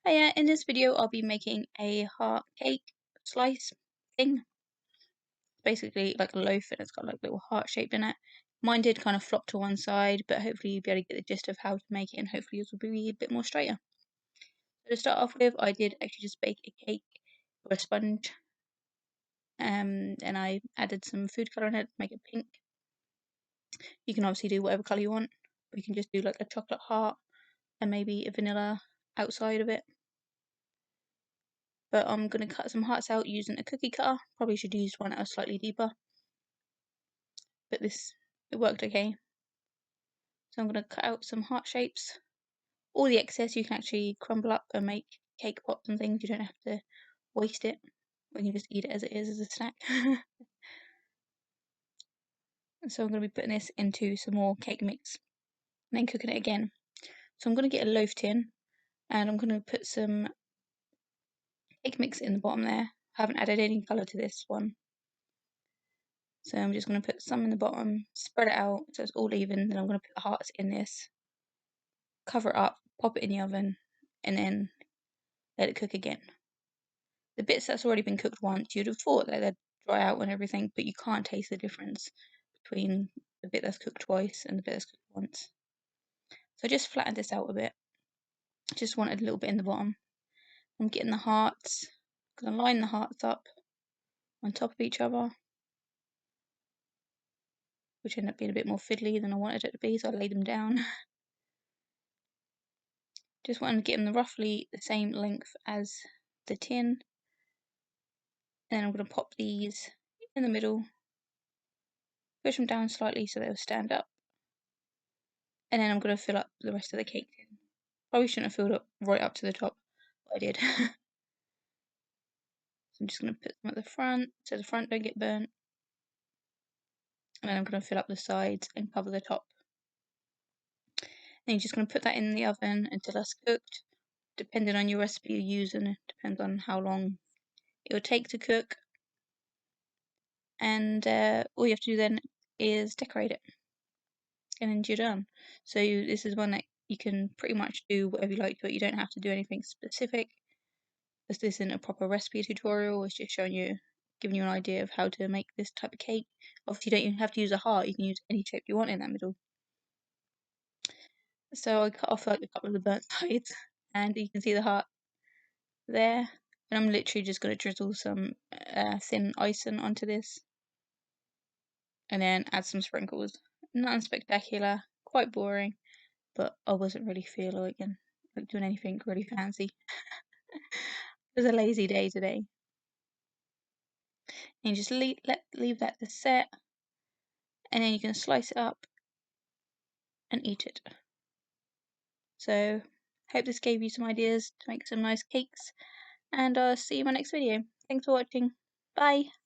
Hiya, in this video I'll be making a heart cake slice thing. Basically like a loaf and it's got like little heart shaped in it. Mine did kind of flop to one side, but hopefully you'll be able to get the gist of how to make it and hopefully yours will be a bit more straighter. So to start off with, I did actually just bake a cake or a sponge. And I added some food colour in it to make it pink. You can obviously do whatever colour you want. Or you can just do like a chocolate heart and maybe a vanilla outside of it. But I'm going to cut some hearts out using a cookie cutter. Probably should use one that was slightly deeper. But it worked okay. So I'm going to cut out some heart shapes. All the excess you can actually crumble up and make cake pops and things. You don't have to waste it. Or you can just eat it as it is as a snack. So I'm going to be putting this into some more cake mix and then cooking it again. So I'm going to get a loaf tin and I'm going to put some cake mix in the bottom there. I haven't added any colour to this one. So I'm just going to put some in the bottom, spread it out so it's all even. Then I'm going to put the hearts in this, cover it up, pop it in the oven, and then let it cook again. The bits that's already been cooked once, you'd have thought that they'd dry out and everything, but you can't taste the difference between the bit that's cooked twice and the bit that's cooked once. So I just flattened this out a bit. Just wanted a little bit in the bottom. I'm getting the hearts. I'm going to line the hearts up on top of each other, which ended up being a bit more fiddly than I wanted it to be, so I laid them down. Just wanted to get them roughly the same length as the tin. And then I'm going to pop these in the middle, push them down slightly so they'll stand up. And then I'm going to fill up the rest of the cake tin. Probably shouldn't have filled up right up to the top, but I did. So I'm just going to put them at the front so the front don't get burnt. And then I'm going to fill up the sides and cover the top. Then you're just going to put that in the oven until that's cooked. Depending on your recipe you're using, it depends on how long it will take to cook. And all you have to do then is decorate it. And then you're done. So this is one that you can pretty much do whatever you like to it. You don't have to do anything specific. This isn't a proper recipe tutorial. It's just showing you, giving you an idea of how to make this type of cake. Obviously, you don't even have to use a heart. You can use any shape you want in that middle. So I cut off like a couple of the burnt sides, and you can see the heart there. And I'm literally just going to drizzle some thin icing onto this, and then add some sprinkles. Nothing spectacular, quite boring, but I wasn't really feeling like doing anything really fancy. It was a lazy day today. And you just leave that to set, and then you can slice it up and eat it. So hope this gave you some ideas to make some nice cakes, and I'll see you in my next video. Thanks for watching. Bye.